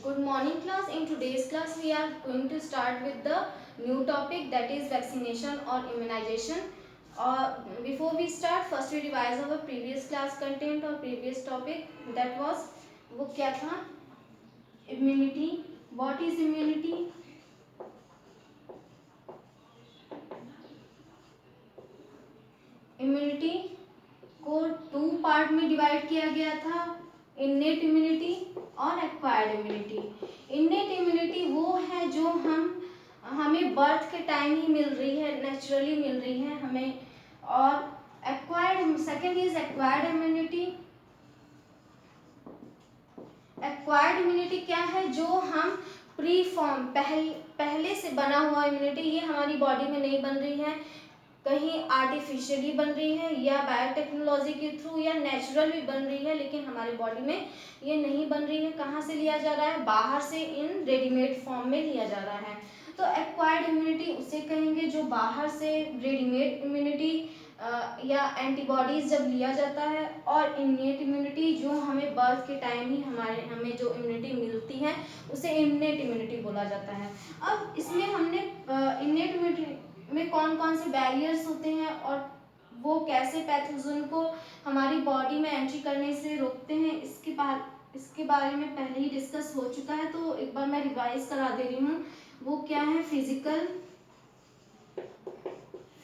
Good morning class. In today's class we are going to start with the new topic, that is vaccination or immunization. Before we start, first we revise our previous class content or previous topic, that was वो क्या था, immunity. What is immunity? Immunity को two part में divide किया गया था, innate immunity और acquired immunity. Innate immunity वो है जो हमें बर्थ के टाइम ही मिल रही है, नेचुरली मिल रही है हमें. और acquired, second is acquired immunity. Acquired immunity क्या है, जो हम प्री फॉर्म पहले से बना हुआ इम्यूनिटी, ये हमारी बॉडी में नहीं बन रही है, कहीं आर्टिफिशियली बन रही है या बायोटेक्नोलॉजी के थ्रू या नेचुरल भी बन रही है, लेकिन हमारी बॉडी में ये नहीं बन रही है. कहाँ से लिया जा रहा है? बाहर से, इन रेडीमेड फॉर्म में लिया जा रहा है. तो एक्वायर्ड इम्यूनिटी उसे कहेंगे जो बाहर से रेडीमेड इम्यूनिटी या एंटीबॉडीज जब लिया जाता है. और इन्नेट इम्यूनिटी जो हमें बर्थ के टाइम ही हमें जो इम्यूनिटी मिलती है उसे इन्नेट इम्यूनिटी बोला जाता है. अब इसमें हमने इन्नेट इम्यूनिटी में कौन कौन से बैरियर्स होते हैं और वो कैसे पैथोजन को हमारी बॉडी में एंट्री करने से रोकते हैं, इसके बारे में पहले ही डिस्कस हो चुका है, तो एक बार मैं रिवाइज करा दे रही हूँ. वो क्या है?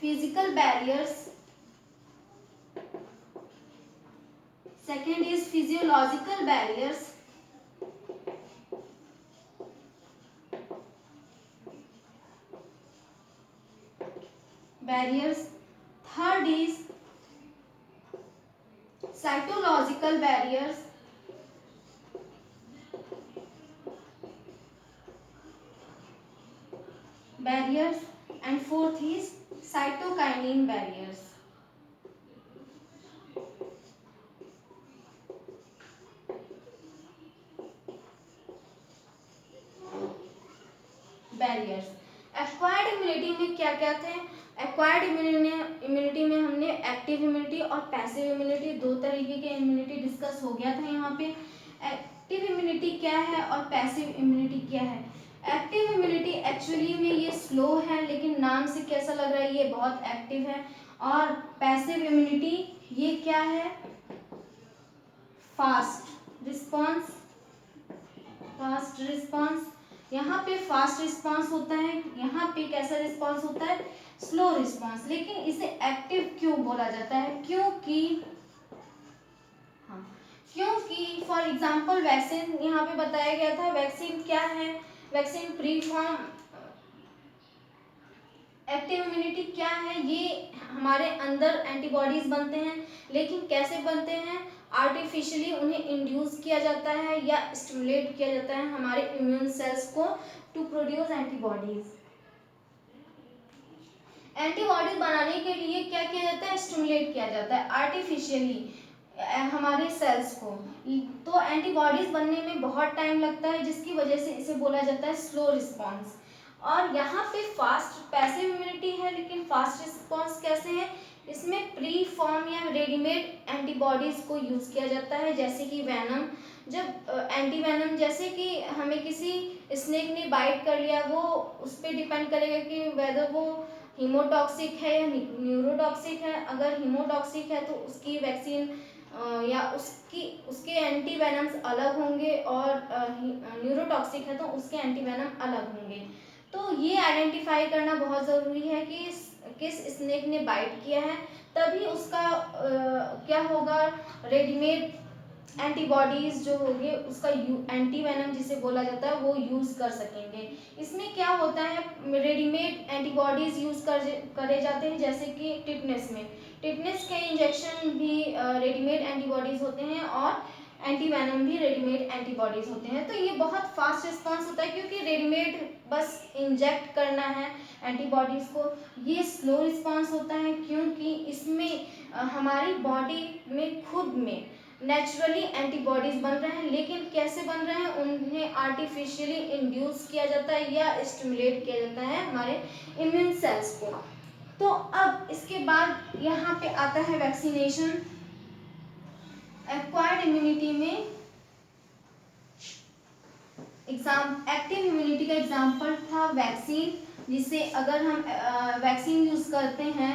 Physical barriers. Second is physiological barriers. Third is cytological barriers. And fourth is cytokinin barriers. Acquired immunity में क्या क्या थे? एक्वायर्ड इम्यूनिटी में हमने एक्टिव इम्यूनिटी और पैसिव इम्यूनिटी, दो तरीके के इम्यूनिटी डिस्कस हो गया था यहाँ पे. एक्टिव इम्यूनिटी क्या है और पैसिव इम्यूनिटी क्या है? एक्टिव इम्यूनिटी एक्चुअली में ये स्लो है, लेकिन नाम से कैसा लग रहा है, ये बहुत एक्टिव है. और पैसिव इम्यूनिटी ये क्या है? Fast response. यहाँ पे फास्ट रिस्पांस होता है, यहाँ पे कैसा रिस्पांस होता है? Slow response. लेकिन इसे एक्टिव क्यों बोला जाता है? क्योंकि फॉर एग्जांपल वैक्सीन यहाँ पे बताया गया था. वैक्सीन क्या है? Vaccine pre form. Active immunity क्या है? ये हमारे अंदर एंटीबॉडीज बनते हैं, लेकिन कैसे बनते हैं? आर्टिफिशियली उन्हें इंड्यूस किया जाता है या स्टिमुलेट किया जाता है हमारे इम्यून सेल्स को टू प्रोड्यूस एंटीबॉडीज. एंटीबॉडीज बनाने के लिए क्या किया जाता है? स्टिमुलेट किया जाता है आर्टिफिशियली हमारे सेल्स को. तो एंटीबॉडीज बनने में बहुत टाइम लगता है, जिसकी वजह से इसे बोला जाता है स्लो रिस्पॉन्स. और यहाँ पे फास्ट पैसिव इम्यूनिटी है, लेकिन फास्ट रिस्पॉन्स कैसे है? इसमें प्री फॉर्म या रेडीमेड एंटीबॉडीज को यूज किया जाता है, जैसे कि वेनम. जब एंटी वेनम, जैसे कि हमें किसी स्नेक ने बाइट कर लिया, वो उस पर डिपेंड करेगा कि वेदर वो हीमोटॉक्सिक है या न्यूरोटॉक्सिक है. अगर हीमोटॉक्सिक है तो उसकी वैक्सीन या उसके एंटी वेनम्स अलग होंगे, और न्यूरोटॉक्सिक है तो उसके एंटी वेनम अलग होंगे. तो ये आइडेंटिफाई करना बहुत ज़रूरी है कि किस स्नेक ने बाइट किया है, तभी उसका क्या होगा? रेडीमेड एंटीबॉडीज जो होंगे उसका एंटी वेनम जिसे बोला जाता है वो यूज़ कर सकेंगे. इसमें क्या होता है? रेडीमेड एंटीबॉडीज यूज़ करे जाते हैं, जैसे कि टिटनेस के इंजेक्शन भी रेडीमेड एंटीबॉडीज होते हैं, और एंटी वेनम भी रेडीमेड एंटीबॉडीज होते हैं. तो ये बहुत फास्ट रिस्पांस होता है, क्योंकि रेडीमेड बस इंजेक्ट करना है एंटीबॉडीज को. ये स्लो रिस्पांस होता है, क्योंकि इसमें हमारी बॉडी में खुद में नेचुरली एंटीबॉडीज बन रहे हैं, लेकिन कैसे बन रहे हैं? उन्हें आर्टिफिशियली इंड्यूस किया जाता है या स्टिमुलेट किया जाता है हमारे इम्यून सेल्स को. तो अब इसके बाद यहाँ पे आता है वैक्सीनेशन. एक्वायर्ड इम्यूनिटी में एक्टिव इम्यूनिटी का एग्जाम्पल था वैक्सीन, जिसे अगर हम वैक्सीन यूज करते हैं,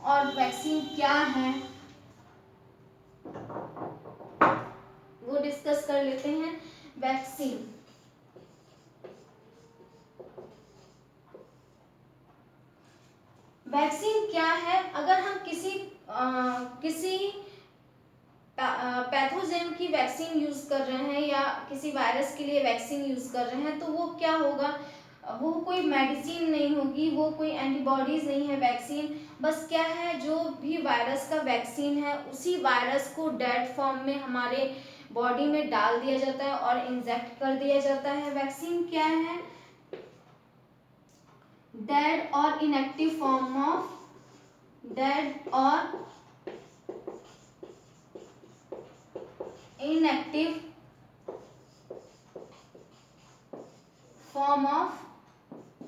और वैक्सीन क्या है वो डिस्कस कर लेते हैं। वैक्सीन वैक्सीन क्या है? अगर हम किसी पैथोजन की वैक्सीन यूज कर रहे हैं या किसी वायरस के लिए वैक्सीन यूज कर रहे हैं, तो वो क्या होगा, वो कोई मेडिसिन नहीं होगी, वो कोई एंटीबॉडीज नहीं है वैक्सीन। बस क्या है, जो भी वायरस का वैक्सीन है उसी वायरस को डेड फॉर्म में हमारे बॉडी में डाल दिया जाता है और इंजेक्ट कर दिया जाता है। वैक्सीन क्या है? डेड और inactive form of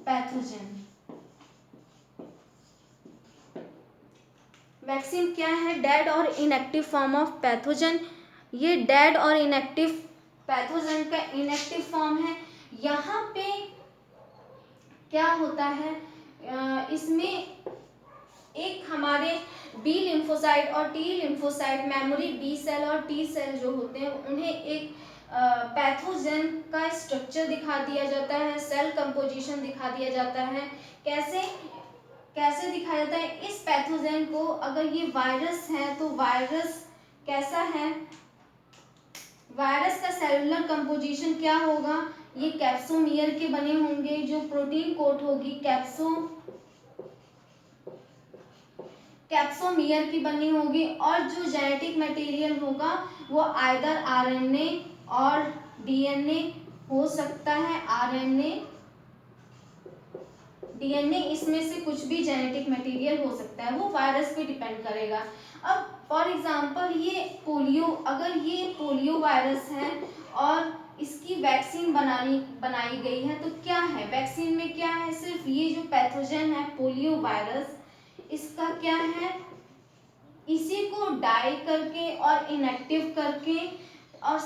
pathogen. Vaccine क्या है? डेड और इनएक्टिव फॉर्म ऑफ पैथोजन। ये डेड और इनएक्टिव पैथोजन का इनएक्टिव फॉर्म है। यहाँ पे क्या होता है, इसमें एक हमारे बी लिम्फोसाइट और T lymphocyte, memory B cell और टी सेल जो होते हैं, उन्हें एक पैथोजन का स्ट्रक्चर दिखा दिया जाता है, सेल कंपोजिशन दिखा दिया जाता है। कैसे दिखाया जाता है इस पैथोजन को? अगर ये वायरस है तो वायरस कैसा है, वायरस का सेलुलर कंपोजिशन क्या होगा? ये कैप्सोमियर के बने होंगे, जो प्रोटीन कोट होगी कैप्सोमियर की बनी होगी, और जो जेनेटिक मटेरियल होगा वो आइदर आरएनए और डीएनए हो सकता है। आरएनए डीएनए, इसमें से कुछ भी जेनेटिक मटेरियल हो सकता है, वो वायरस पे डिपेंड करेगा। अब फॉर एग्जांपल ये पोलियो, अगर ये पोलियो वायरस है और इसकी वैक्सीन बनाई गई है, तो क्या है वैक्सीन में? क्या है, सिर्फ ये जो पैथोजन है पोलियो वायरस, इसका क्या है, इसी को डाई करके और इनएक्टिव करके और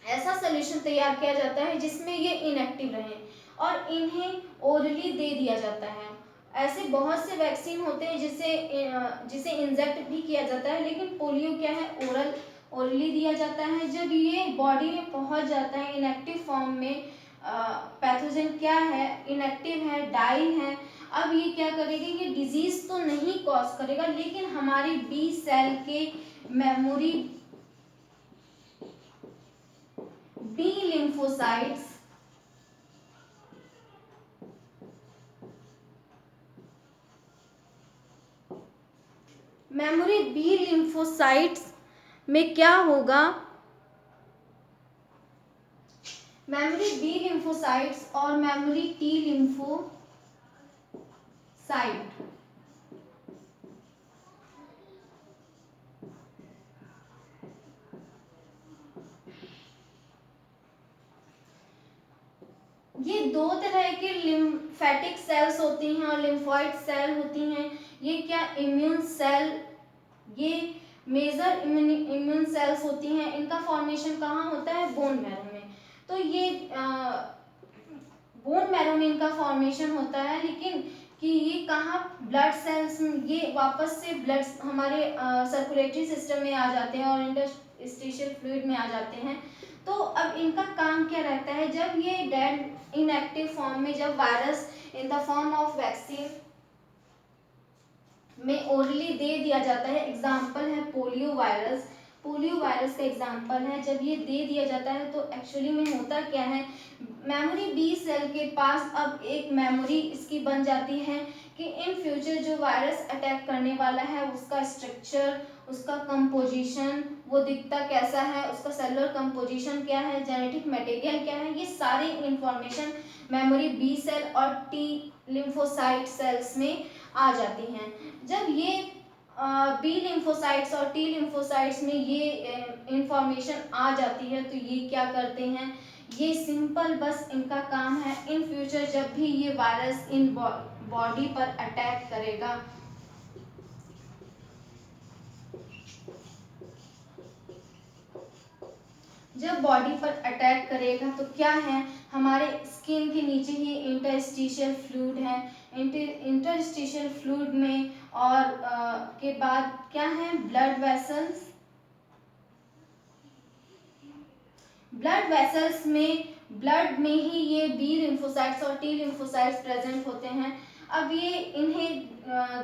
ऐसा सोल्यूशन तैयार किया जाता है जिसमें ये इनएक्टिव रहे और इन्हें ओरली दे दिया जाता है। ऐसे बहुत से वैक्सीन होते हैं जिसे इंजेक्ट भी किया जाता है, लेकिन पोलियो क्या है, ओरली दिया जाता है। जब ये बॉडी में पहुंच जाता है इनएक्टिव फॉर्म में, पैथोजन क्या है, इनएक्टिव है, डाई है, अब ये क्या करेगा, ये डिजीज तो नहीं कॉज करेगा, लेकिन हमारे बी सेल के मेमोरी बी लिम्फोसाइट्स में क्या होगा, मेमोरी बी लिम्फोसाइट्स और मेमोरी टी लिम्फोसाइट, ये दो तरह के लिम्फेटिक सेल्स होती हैं और लिम्फोइड सेल होती हैं। ये क्या, इम्यून सेल, ये मेजर इम्यून सेल्स होती हैं। इनका फॉर्मेशन कहाँ होता है, बोन मैरो में। तो ये बोन मैरो में इनका फॉर्मेशन होता है, लेकिन कि ये कहाँ, ब्लड सेल्स, ये वापस से ब्लड हमारे सर्कुलेटरी सिस्टम में आ जाते हैं और इंटरस्टिशियल फ्लूइड में आ जाते हैं। तो अब इनका काम क्या रहता है, जब ये डेड इनएक्टिव फॉर्म में, जब virus in the form of vaccine में ओरली दे दिया जाता है, एग्जाम्पल है पोलियो वायरस का एग्जाम्पल है, जब ये दे दिया जाता है तो एक्चुअली में होता क्या है, मेमोरी बी सेल के पास अब एक मेमोरी इसकी बन जाती है कि इन फ्यूचर जो वायरस अटैक करने वाला है उसका स्ट्रक्चर, उसका कंपोजिशन, वो दिखता कैसा है, उसका सेलुलर कंपोजिशन क्या है, जेनेटिक मटेरियल क्या है, ये सारी इंफॉर्मेशन मेमोरी बी सेल और टी लिम्फोसाइट सेल्स में आ जाती हैं। जब ये बी लिम्फोसाइट्स और टी लिम्फोसाइट्स में ये इंफॉर्मेशन आ जाती है, तो ये क्या करते हैं, ये सिंपल बस इनका काम है, इन फ्यूचर जब भी ये वायरस इन बॉडी पर अटैक करेगा, जब बॉडी पर अटैक करेगा तो क्या है, हमारे स्किन के नीचे ही इंटरस्टिशियल फ्लूइड है, इंटरस्टिशियल फ्लूइड में और के बाद क्या है, ब्लड वेसल्स, ब्लड वेसल्स में ब्लड में ही ये बी लिम्फोसाइट्स और टी लिम्फोसाइट्स प्रेजेंट होते हैं। अब ये इन्हें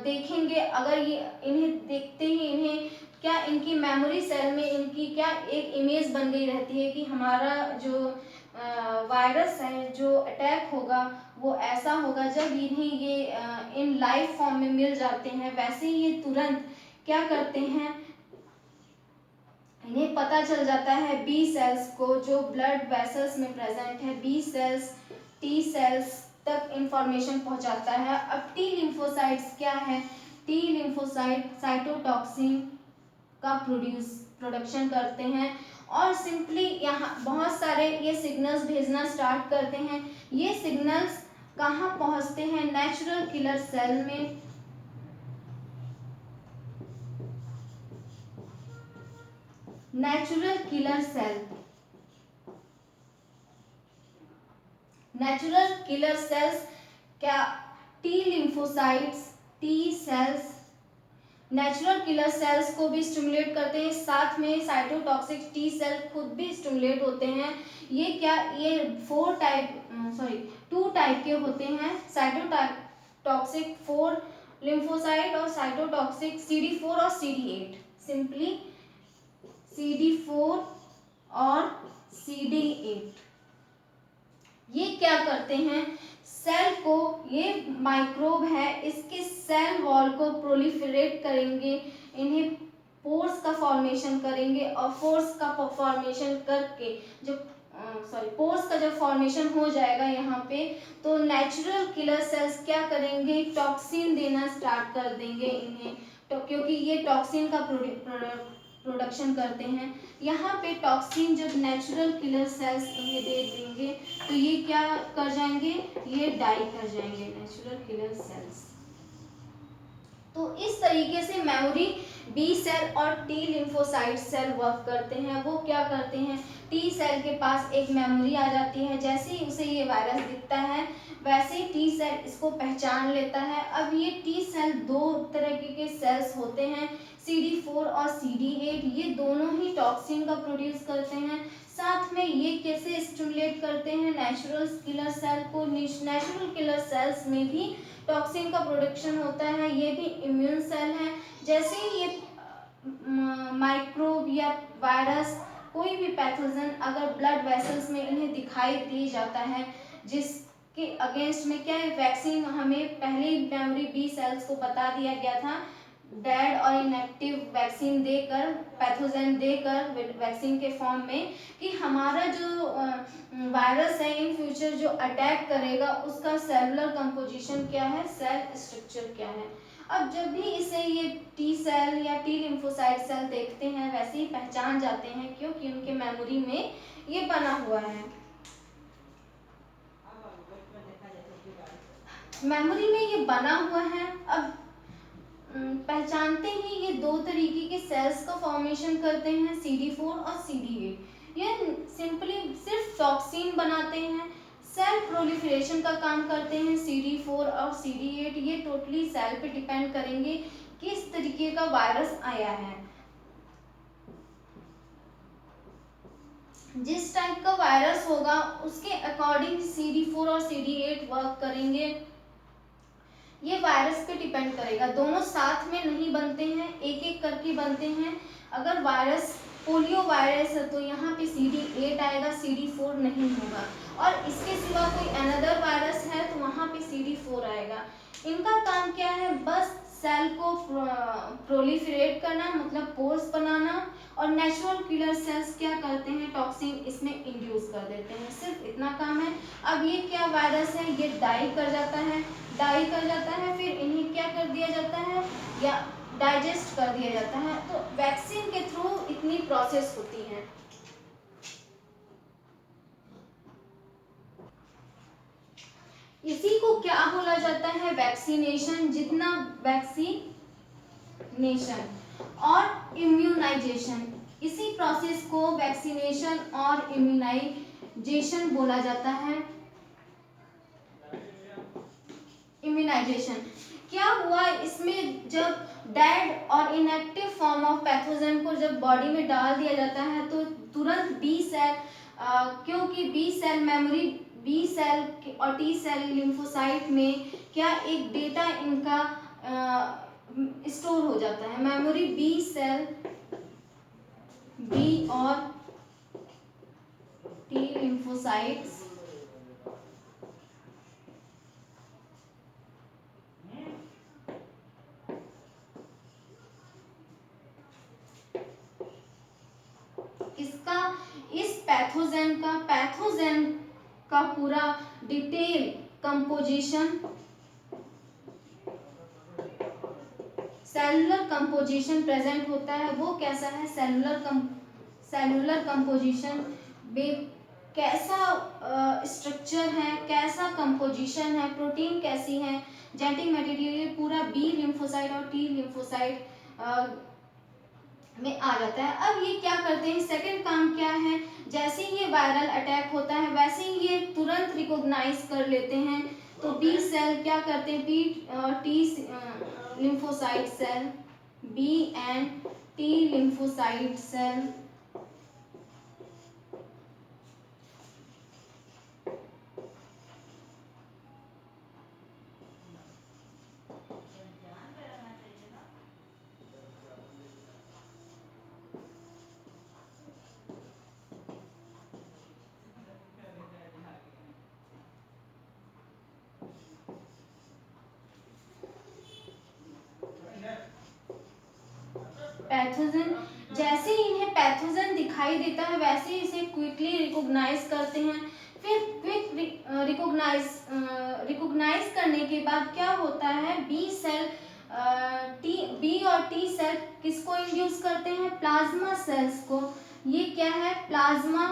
देखेंगे, अगर ये इन्हें देखते ही इन्हें क्या इनकी मेमोरी सेल में इनकी क्या एक इमेज बन गई रहती है कि हमारा जो वायरस है जो अटैक होगा वो ऐसा होगा। जब इन्हें ये इन लाइव फॉर्म में मिल जाते हैं, वैसे ही ये तुरंत क्या करते हैं, इन्हें पता चल जाता है बी सेल्स को जो ब्लड वेसल्स में प्रेजेंट है, बी सेल्स टी सेल्स तक इंफॉर्मेशन पहुंचाता है। अब टी लिम्फोसाइट्स क्या है, टी लिम्फोसाइट साइटोटॉक्सिन का प्रोडक्शन करते हैं और सिंपली यहाँ बहुत सारे ये सिग्नल्स भेजना स्टार्ट करते हैं। ये सिग्नल्स कहाँ पहुंचते हैं, नेचुरल किलर सेल में, natural killer cell, natural killer cells क्या, T lymphocytes T cells natural killer cells को भी स्टिमुलेट करते हैं, साथ में साइटोटॉक्सिक टी सेल खुद भी स्टिमुलेट होते हैं। ये क्या, ये 2 टाइप के होते हैं, साइटोटॉक्सिक 4 लिम्फोसाइट और साइटोटॉक्सिक CD4 और CD8, सिंपली CD4 और CD8। ये क्या करते हैं, सेल को, ये माइक्रोब है, इसके सेल वॉल को प्रोलिफरेट करेंगे, इन्हें पोर्स का फॉर्मेशन करेंगे और पोर्स का फॉर्मेशन करके पोर्स का जब फॉर्मेशन हो जाएगा यहाँ पे, तो नेचुरल किलर सेल्स क्या करेंगे, टॉक्सिन देना स्टार्ट कर देंगे इन्हें, तो क्योंकि ये टॉक्सिन का प्रोडक्शन करते हैं। यहाँ पे टॉक्सिन जब नेचुरल किलर सेल्स इन्हें दे देंगे तो ये क्या कर जाएंगे, ये डाई कर जाएंगे नेचुरल किलर सेल्स। तो इस तरीके से मेमोरी बी सेल और टी लिम्फोसाइट सेल वर्क करते हैं। वो क्या करते हैं, टी सेल के पास एक मेमोरी आ जाती है, जैसे ही उसे ये वायरस दिखता है वैसे ही टी सेल इसको पहचान लेता है। अब ये टी सेल 2 तरह के सेल्स होते हैं, CD4 और CD8, ये दोनों ही टॉक्सिन का प्रोड्यूस करते हैं। साथ में ये कैसे स्टिमुलेट करते हैं नेचुरल किलर सेल को, नेचुरल किलर सेल्स में भी टॉक्सिन का प्रोडक्शन होता है, ये भी इम्यून सेल है। जैसे ही ये माइक्रोब या वायरस कोई भी पैथोजन अगर ब्लड वेसल्स में इन्हें दिखाई दे जाता है, जिसके अगेंस्ट में क्या है, वैक्सीन हमें पहले ही मेमोरी बी सेल्स को बता दिया गया था, डेड और इनएक्टिव वैक्सीन देकर, पैथोजन देकर वैक्सीन के फॉर्म में, कि हमारा जो वायरस है इन फ्यूचर जो अटैक करेगा उसका सेलुलर कंपोजिशन क्या है, सेल स्ट्रक्चर क्या है। अब जब भी इसे ये टी सेल या टी लिम्फोसाइट सेल देखते हैं वैसे ही पहचान जाते हैं, क्योंकि उनके मेमोरी में ये बना हुआ है, मेमोरी में ये बना हुआ है। अब पहचानते ही ये 2 तरीके के सेल्स का फॉर्मेशन करते हैं, CD4 और CD8। ये सिंपली सिर्फ टॉक्सिन बनाते हैं, सेल प्रोलिफरेशन का काम करते हैं CD4 और CD8। ये टोटली सेल पे डिपेंड करेंगे किस तरीके का वायरस आया है। जिस टाइप का वायरस होगा उसके अकॉर्डिंग CD4 और CD8 वर्क करेंगे। ये वायरस पे डिपेंड करेगा, दोनों साथ में नहीं बनते हैं, एक एक करके बनते हैं। अगर वायरस पोलियो वायरस है तो यहाँ पे CD8 आएगा, CD4 नहीं होगा, और इसके सिवा कोई अनदर वायरस है तो वहाँ पे CD4 आएगा। इनका काम क्या है, बस सेल को प्रोलिफरेट करना, मतलब पोर्स बनाना, और नेचुरल किलर सेल्स क्या करते हैं, टॉक्सिन इसमें इंड्यूस कर देते हैं, सिर्फ इतना काम है। अब ये क्या वायरस है, ये डाई कर जाता है, फिर इन्हें क्या कर दिया जाता है, या डाइजेस्ट कर दिया जाता है। तो वैक्सीन के थ्रू इतनी प्रोसेस होती है। इसी को क्या बोला जाता है, वैक्सीनेशन। जितना वैक्सीनेशन और इम्यूनाइजेशन, इसी प्रोसेस को वैक्सीनेशन और इम्यूनाइजेशन बोला जाता है। इम्यूनाइजेशन क्या हुआ इसमें, जब डेड और इनएक्टिव फॉर्म ऑफ पैथोजन को जब बॉडी में डाल दिया जाता है तो तुरंत बी सेल, क्योंकि B cell memory, B cell और टी सेल लिम्फोसाइट में क्या एक डेटा इनका स्टोर हो जाता है। मेमोरी बी सेल, बी और टी लिम्फोसाइट्स इसका, इस पैथोजन का पूरा detail composition, cellular composition present होता है। वो कैसा है, सेलुलर कंपोजिशन कैसा स्ट्रक्चर है, कैसा कंपोजिशन है, प्रोटीन कैसी है, जेनेटिक मटेरियल पूरा बी लिम्फोसाइट और टी लिम्फोसाइट में आ जाता है। अब ये क्या करते हैं, सेकंड काम क्या है, जैसे ही ये वायरल अटैक होता है वैसे ही ये तुरंत रिकॉग्नाइज कर लेते हैं। तो बी सेल क्या करते हैं, T lymphocyte cell, B and T lymphocyte cell pathogen, जैसे ही इन्हें पैथोजन दिखाई देता है वैसे ही इसे क्विकली रिकॉग्नाइज करते हैं। फिर क्विक रिकॉग्नाइज करने के बाद क्या होता है, बी सेल, बी और टी सेल किसको इंड्यूस करते हैं, प्लाज्मा सेल्स को। ये क्या है, प्लाज्मा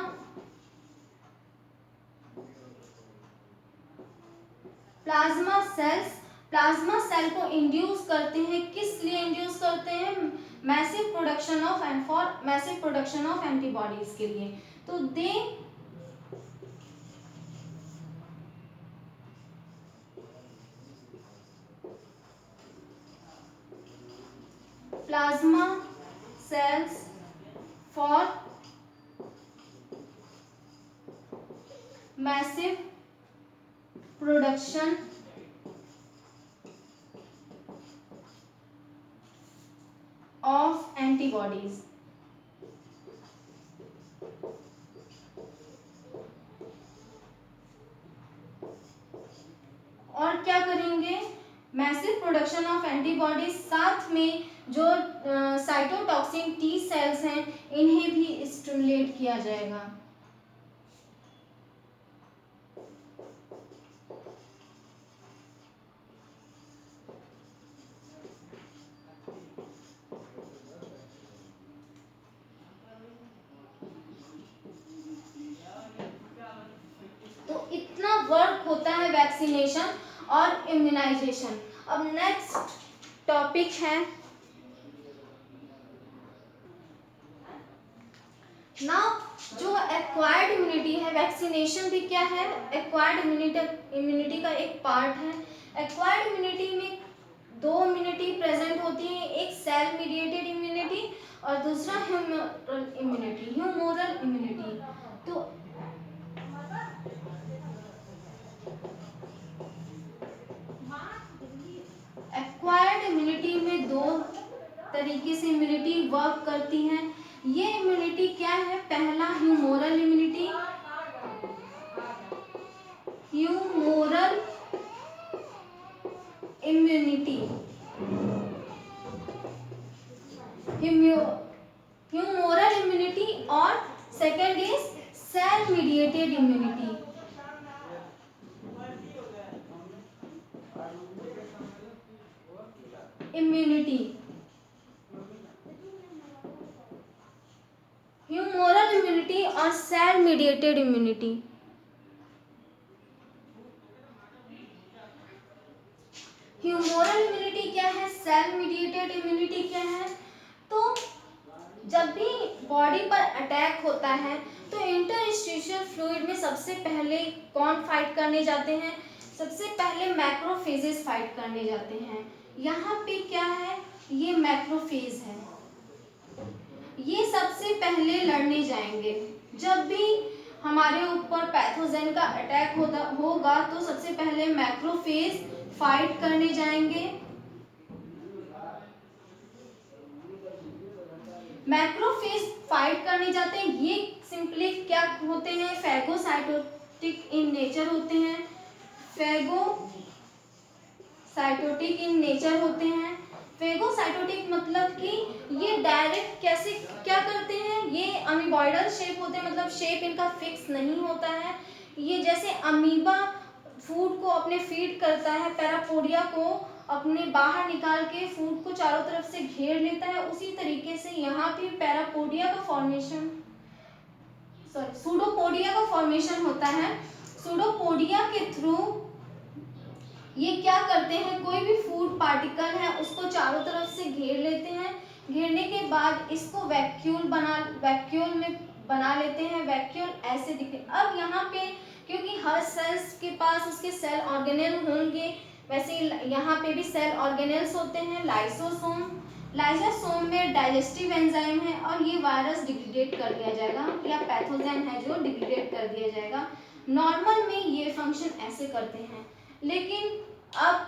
सेल्स, प्लाज्मा सेल को इंड्यूस करते हैं। किस लिए इंड्यूस करते हैं, मैसिव प्रोडक्शन ऑफ एंटीबॉडीज के लिए। तो they plasma cells for massive production of antibodies. और क्या करेंगे, मैसिव प्रोडक्शन ऑफ एंटीबॉडीज, साथ में जो साइटोटॉक्सिन टी सेल्स हैं इन्हें भी स्टिमुलेट किया जाएगा। तो इतना वर्क होता है वैक्सीनेशन और इम्यूनाइजेशन। अब नेक्स्ट टॉपिक है ना, जो एक्वायर्ड इम्यूनिटी है। वैक्सीनेशन भी क्या है, एक्वायर्ड इम्यूनिटी का एक पार्ट है। एक्वायर्ड इम्यूनिटी में दो इम्यूनिटी प्रेजेंट होती है, एक सेल मीडिएटेड इम्यूनिटी और दूसरा ह्यूमरल इम्यूनिटी। तो एक्वायर्ड इम्यूनिटी में दो तरीके से इम्यूनिटी वर्क करती हैं। ये इम्यूनिटी क्या है, पहला humoral immunity, humoral immunity, humoral immunity, और second is cell mediated immunity. Humoral immunity और cell mediated immunity. Humoral immunity क्या है, सेल मीडिएटेड इम्यूनिटी क्या है। तो जब भी बॉडी पर अटैक होता है तो इंटरस्टिशियल फ्लूइड में सबसे पहले कौन फाइट करने जाते हैं? सबसे पहले मैक्रोफेजेस फाइट करने जाते हैं। यहाँ पे क्या है? ये मैक्रोफेज है, ये सबसे पहले लड़ने जाएंगे। जब भी हमारे ऊपर पैथोजेन का अटैक होगा तो सबसे पहले मैक्रोफेज फाइट करने जाएंगे। मैक्रोफेज फाइट करने जाते हैं। ये सिंपली क्या होते हैं? फैगोसाइटोटिक इन नेचर होते हैं। फैगोसाइटोटिक इन नेचर होते हैं। फैगोसाइटोटिक मतलब कि ये डायरेक्ट कैसे क्या करते हैं? ये अमीबॉइडल शेप होते हैं, मतलब शेप इनका फिक्स नहीं होता है। ये जैसे अमीबा फूड को अपने फीड करता है, पैरापोडिया को अपने बाहर निकाल के फूड को चारों तरफ से घेर लेता है, उसी तरीके से यहाँ भी पैरापोडिया का फॉर्मेशन सूडोपोडिया का फॉर्मेशन होता है। सूडोपोडिया के थ्रू ये क्या करते हैं? कोई भी फूड पार्टिकल है उसको चारों तरफ से घेर लेते हैं। घेरने के बाद इसको वैक्यूल में बना लेते हैं। वैक्यूल ऐसे दिखते। अब यहाँ पे क्योंकि हर सेल्स के पास उसके सेल ऑर्गेनेल होंगे, वैसे यहाँ पे भी सेल ऑर्गेनेल्स होते हैं। लाइसोसोम में डाइजेस्टिव एंजाइम है और ये वायरस डिग्रेडेट कर दिया जाएगा, या पैथोजेन है जो डिग्रेडेट कर दिया जाएगा। नॉर्मल में ये फंक्शन ऐसे करते हैं, लेकिन अब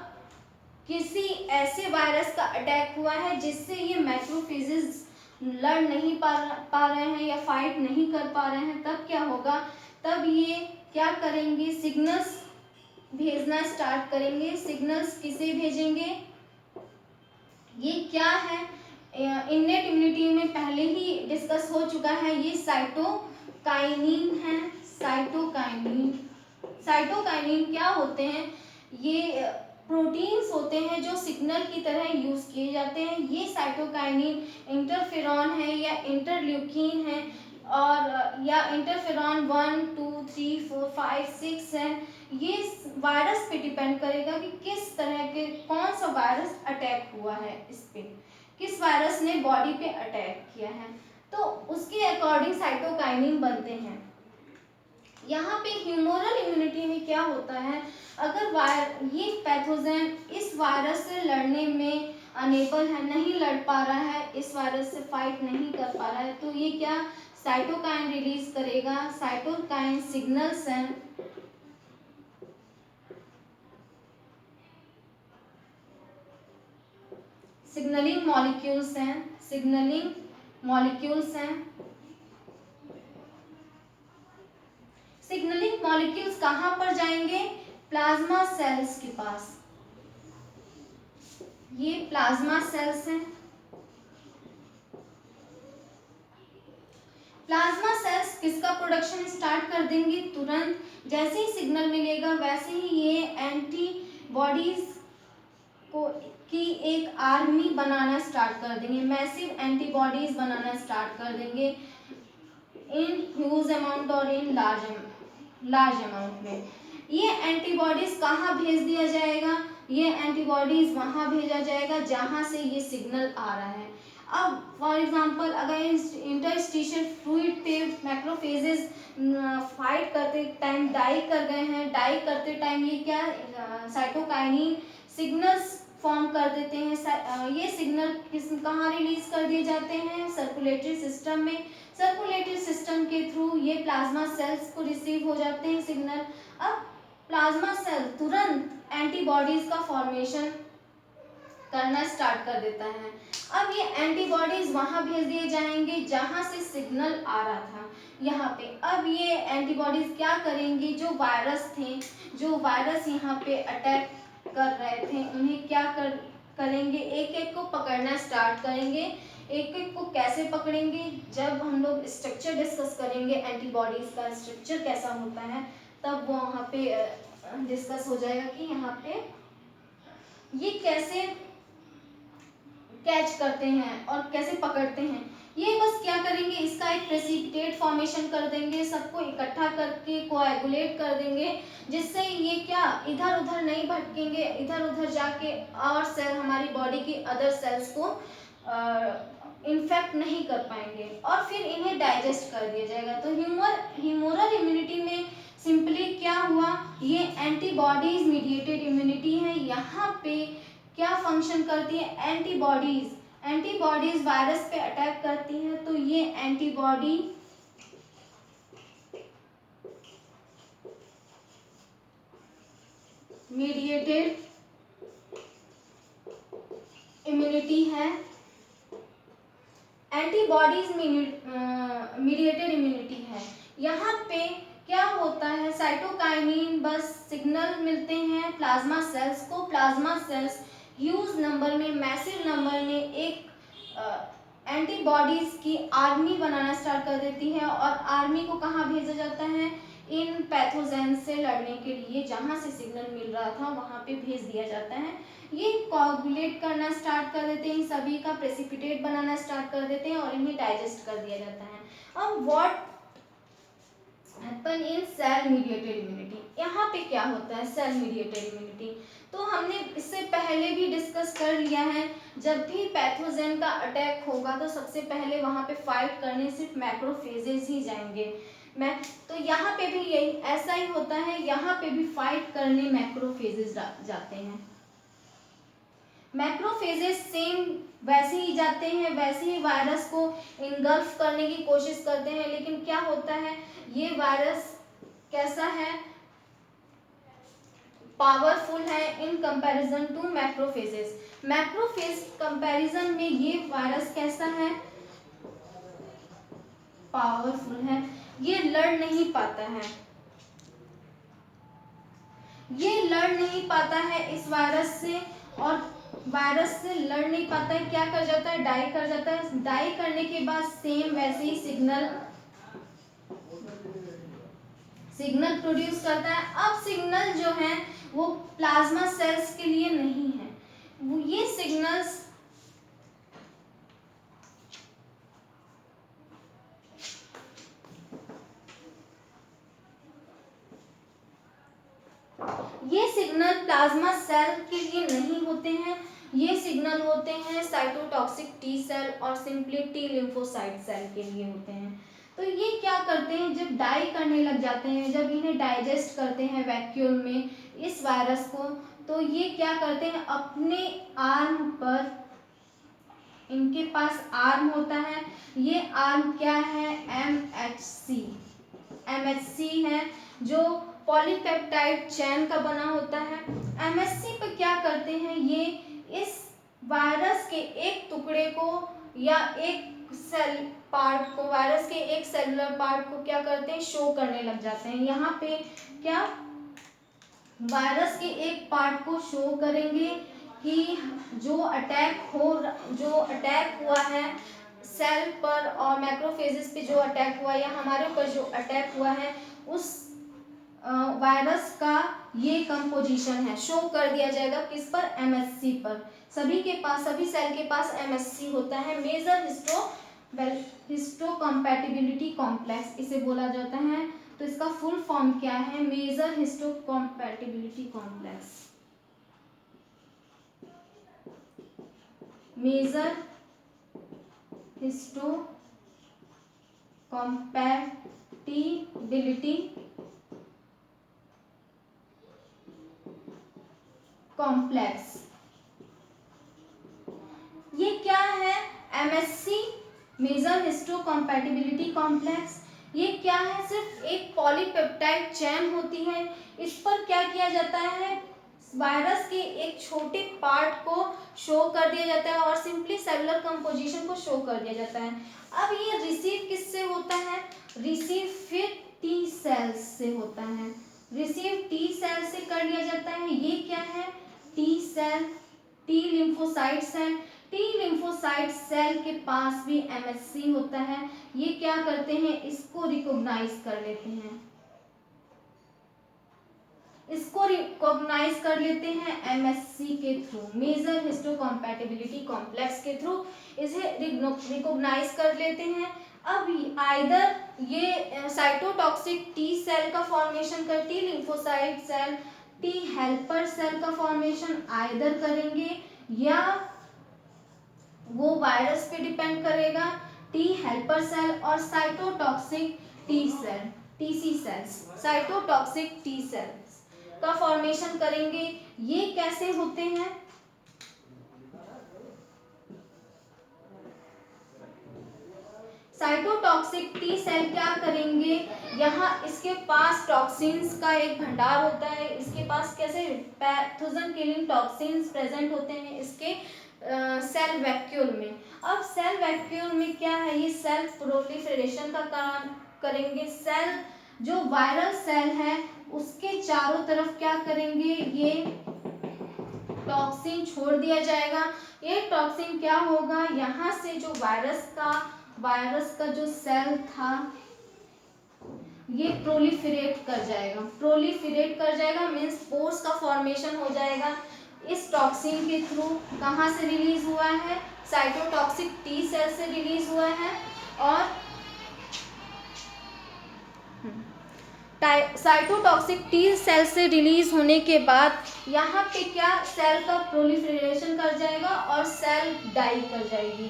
किसी ऐसे वायरस का अटैक हुआ है जिससे ये मैक्रोफेजेस लड़ नहीं पा रहे हैं या फाइट नहीं कर पा रहे हैं, तब क्या होगा? तब ये क्या करेंगे? सिग्नल्स भेजना स्टार्ट करेंगे। सिग्नल्स किसे भेजेंगे? ये क्या है? इन्नेट इम्यूनिटी में पहले ही डिस्कस हो चुका है, ये साइटोकाइनिन है। साइटोकाइनिन क्या होते हैं? ये प्रोटीन्स होते हैं जो सिग्नल की तरह यूज किए जाते हैं। ये साइटोकाइनिन इंटरफेरॉन है या इंटरल्यूकिन है, और या इंटरफेरॉन 1, 2, 3, 4, 5, 6 है। ये वायरस पे डिपेंड करेगा कि किस तरह के कौन सा वायरस अटैक हुआ है, इस पे किस वायरस ने बॉडी पे अटैक किया है, तो उसके अकॉर्डिंग साइटोकाइनिन बनते हैं। यहाँ पे ह्यूमोरल इम्यूनिटी में क्या होता है? अगर ये पैथोजेन इस वायरस से लड़ने में अनेबल है, नहीं लड़ पा रहा है, इस वायरस से फाइट नहीं कर पा रहा है, तो ये क्या साइटोकाइन रिलीज करेगा। साइटोकाइन सिग्नल्स हैं, सिग्नलिंग मॉलिक्यूल्स हैं। सिग्नलिंग मॉलिक्यूल्स कहां पर जाएंगे? प्लाज्मा सेल्स के पास। ये प्लाज्मा सेल्स हैं। प्लाज्मा सेल्स किसका प्रोडक्शन स्टार्ट कर देंगे? तुरंत जैसे ही सिग्नल मिलेगा वैसे ही ये एंटीबॉडीज की एक आर्मी बनाना स्टार्ट कर देंगे, मैसिव एंटीबॉडीज बनाना स्टार्ट कर देंगे इन ह्यूज अमाउंट और इन लार्ज अमाउंट में। ये एंटीबॉडीज कहाँ भेज दिया जाएगा? ये एंटीबॉडीज वहां भेजा जाएगा जहां से ये सिग्नल आ रहा है। अब फॉर एग्जांपल अगर इंटरस्टिशियल फ्लूइड पे मैक्रोफेजेस फाइट करते टाइम डाई कर गए हैं, डाई करते टाइम ये क्या साइटोकाइनिन सिग्नल्स फॉर्म कर देते हैं। ये सिग्नल कहाँ रिलीज कर दिए जाते हैं? सर्कुलेटरी सिस्टम में। सर्कुलेटरी सिस्टम के थ्रू ये प्लाज्मा सेल्स को रिसीव हो जाते हैं सिग्नल। अब प्लाज्मा सेल तुरंत एंटीबॉडीज का फॉर्मेशन करना स्टार्ट कर देता है। अब ये एंटीबॉडीज वहां भेज दिए जाएंगे जहां से सिग्नल आ रहा था, यहाँ पे। अब ये एंटीबॉडीज क्या करेंगे? जो वायरस यहाँ पे अटैक कर रहे थे उन्हें क्या करेंगे? एक एक को पकड़ना स्टार्ट करेंगे। एक एक को कैसे पकड़ेंगे? जब हम लोग स्ट्रक्चर डिस्कस करेंगे एंटीबॉडीज का स्ट्रक्चर कैसा होता है, तब वो वहाँ पे डिस्कस हो जाएगा कि यहाँ पे ये कैसे कैच करते हैं और कैसे पकड़ते हैं। ये बस क्या करेंगे? इसका एक प्रेसिपिटेट फॉर्मेशन कर देंगे, सबको इकट्ठा करके कोएगुलेट कर देंगे, जिससे ये क्या इधर उधर नहीं भटकेंगे, इधर उधर जाके और सेल हमारी बॉडी की अदर सेल्स को इन्फेक्ट नहीं कर पाएंगे और फिर इन्हें डाइजेस्ट कर दिया जाएगा। तो ह्यूमरल इम्यूनिटी में सिंपली क्या हुआ, ये एंटीबॉडीज मीडिएटेड इम्यूनिटी है। यहाँ पे क्या फंक्शन करती है, एंटीबॉडीज वायरस पे अटैक करती हैं, तो ये एंटीबॉडी मीडिएटेड इम्यूनिटी है। एंटीबॉडीज मीडिएटेड इम्यूनिटी है। यहाँ पे क्या होता है, साइटोकाइनिन बस सिग्नल मिलते हैं प्लाज्मा सेल्स को। प्लाज्मा सेल्स ह्यूज नंबर में, मैसिव नंबर में एक एंटीबॉडीज की आर्मी बनाना स्टार्ट कर देती है और आर्मी को कहाँ भेजा जाता है, इन पैथोजेन से लड़ने के लिए जहाँ से सिग्नल मिल रहा था वहाँ पे भेज दिया जाता है। ये कोगुलेट करना स्टार्ट कर देते हैं, इन सभी का प्रेसिपिटेट बनाना स्टार्ट कर देते हैं और इन्हें डाइजेस्ट कर दिया जाता है। अब what happen in cell mediated immunity, यहाँ पे क्या होता है सेल मीडिएटेड इम्यूनिटी, तो हमने इससे पहले भी डिस्कस कर लिया है। जब भी पैथोजेन का अटैक होगा तो सबसे पहले वहाँ पे फाइट करने सिर्फ मैक्रोफेजेस ही जाएंगे। तो यहाँ पे भी यही ऐसा ही होता है, यहाँ पे भी फाइट करने मैक्रोफेजेस जाते हैं। मैक्रोफेजेस सेम वैसे ही जाते हैं, वैसे ही वायरस को इनगल्फ करने की कोशिश करते हैं, लेकिन क्या होता है, ये वायरस कैसा है, पावरफुल है in comparison to macrophages. Macrophage comparison में ये वायरस कैसा है, पावरफुल है। ये लड़ नहीं पाता है, ये लड़ नहीं पाता है इस वायरस से, और वायरस से लड़ नहीं पाता है, क्या कर जाता है, डाई कर जाता है। डाई करने के बाद सेम वैसे ही सिग्नल प्रोड्यूस करता है। अब सिग्नल जो है वो प्लाज्मा सेल्स के लिए नहीं है, वो ये सिग्नल्स प्लाज्मा सेल के लिए नहीं होते हैं, ये सिग्नल होते हैं साइटोटॉक्सिक टी सेल और सिंपली टी लिम्फोसाइट सेल के लिए होते हैं। तो ये क्या करते हैं, जब डाई करने लग जाते हैं, जब इन्हें डाइजेस्ट करते हैं वैक्यूम में इस वायरस को, तो ये क्या करते हैं, अपने आर्म पर, इनके पास आर्म होता है, ये आर्म क्या है, MHC है, जो पॉलीपेप्टाइड चेन का बना होता है। MHC पर क्या करते हैं, ये इस वायरस के एक टुकड़े को या एक सेल पार्ट को, वायरस के एक सेलुलर पार्ट को क्या करते हैं, शो करने लग जाते हैं। यहाँ पे क्या वायरस के एक पार्ट को शो करेंगे कि जो अटैक हुआ है सेल पर और मैक्रोफेजेस पे जो अटैक हुआ या हमारे ऊपर जो अटैक हुआ है, उस वायरस का ये कंपोजिशन है, शो कर दिया जाएगा किस पर, MHC पर। सभी सेल के पास MHC होता है, मेजर हिस्टोकम्पैटिबिलिटी कॉम्प्लेक्स इसे बोला जाता है। तो इसका फुल फॉर्म क्या है, major histocompatibility complex. Major histocompatibility complex, ये क्या है, MHC मेजर हिस्टोकम्पैटिबिलिटी कॉम्प्लेक्स। ये क्या है, सिर्फ एक पॉलीपेप्टाइड चेन होती है, इस पर क्या किया जाता है, वायरस के एक छोटे पार्ट को शो कर दिया जाता है और सिंपली सेलुलर कंपोजिशन को शो कर दिया जाता है। अब ये रिसीव किससे होता है, रिसीव फिर टी सेल्स से होता है, रिसीव टी सेल से कर लिया जाता है। ये क्या है, T cell, T lymphocyte cell. T lymphocyte cell के पास भी MHC होता है, ये क्या करते हैं, इसको रिकॉग्नाइज कर लेते हैं, इसको रिकॉग्नाइज कर लेते हैं MHC के थ्रू, मेजर हिस्टोकम्पैटिबिलिटी कॉम्प्लेक्स के थ्रू इसे रिकॉग्नाइज कर लेते हैं। अब आइदर ये साइटोटॉक्सिक टी सेल का फॉर्मेशन कर, T lymphocyte cell, T helper cell का फॉर्मेशन आइदर करेंगे, या वो वायरस पे डिपेंड करेगा, टी हेल्पर सेल और cytotoxic T cell, TC cells, cytotoxic T cells का फॉर्मेशन करेंगे। ये कैसे होते हैं? साइटोटॉक्सिक टी सेल क्या करेंगे, यहाँ इसके पास टॉक्सिन्स का एक भंडार होता है, इसके पास कैसे पैथोजन किलिंग टॉक्सिन्स प्रेजेंट होते हैं इसके सेल वैक्यूल में। अब सेल वैक्यूल में क्या है, ये सेल प्रोलिफरेशन का काम करेंगे। सेल जो वायरल सेल है उसके चारों तरफ क्या करेंगे, ये टॉक्सिन छोड़ दिया जाएगा। ये टॉक्सिन क्या होगा, यहाँ से जो वायरस का जो सेल था ये प्रोलिफरेट कर जाएगा मीन्स पोर्स का फॉर्मेशन हो जाएगा। इस टॉक्सिन के थ्रू कहाँ से रिलीज हुआ है, साइटोटॉक्सिक टी सेल से रिलीज हुआ है। और साइटोटॉक्सिक टी सेल से रिलीज होने के बाद यहाँ पे क्या सेल का प्रोलिफरेशन कर जाएगा और सेल डाई कर जाएगी,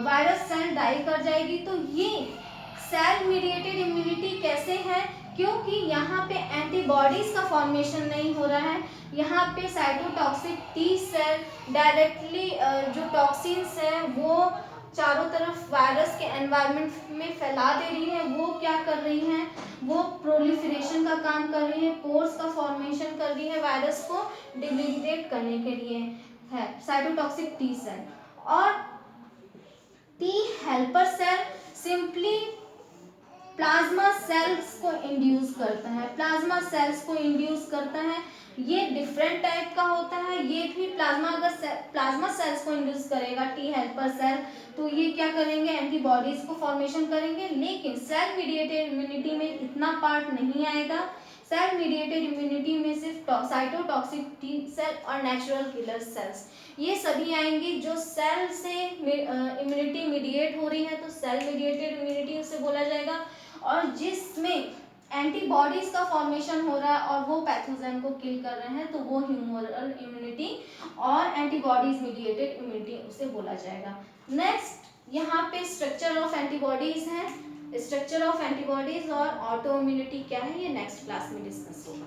वायरस सेल डाई कर जाएगी। तो ये सेल मीडिएटेड इम्यूनिटी कैसे है, क्योंकि यहाँ पे एंटीबॉडीज का फॉर्मेशन नहीं हो रहा है, यहाँ पे साइटोटॉक्सिक टी सेल डायरेक्टली जो टॉक्सिन्स है वो चारों तरफ वायरस के एनवायरनमेंट में फैला दे रही है। वो क्या कर रही हैं, वो प्रोलिफरेशन का काम कर रही है, पोर्स का फॉर्मेशन कर रही है वायरस को डिग्रेडेट करने के लिए है साइटोटॉक्सिक टी सेल। और T helper cell simply plasma cells को इंड्यूस करता है। ये डिफरेंट टाइप का होता है, ये भी प्लाज्मा सेल्स को इंड्यूस करेगा टी हेल्पर सेल, तो ये क्या करेंगे, एंटीबॉडीज को फॉर्मेशन करेंगे। लेकिन सेल मीडिएटेड इम्यूनिटी में इतना पार्ट नहीं आएगा। सेल मीडिएटेड इम्यूनिटी में सिर्फ साइटोटॉक्सिक टी सेल और नेचुरल किलर सेल्स ये सभी आएंगे। जो सेल से इम्यूनिटी मीडिएट हो रही है तो सेल मीडिएटेड इम्यूनिटी उसे बोला जाएगा, और जिसमें एंटीबॉडीज का फॉर्मेशन हो रहा है और वो पैथोजन को किल कर रहे हैं तो वो ह्यूमरल इम्यूनिटी और एंटीबॉडीज मीडिएटेड इम्यूनिटी उसे बोला जाएगा। नेक्स्ट यहाँ पे स्ट्रक्चर ऑफ एंटीबॉडीज है, स्ट्रक्चर ऑफ एंटीबॉडीज और ऑटो इम्यूनिटी क्या है ये नेक्स्ट क्लास में डिस्कस होगा।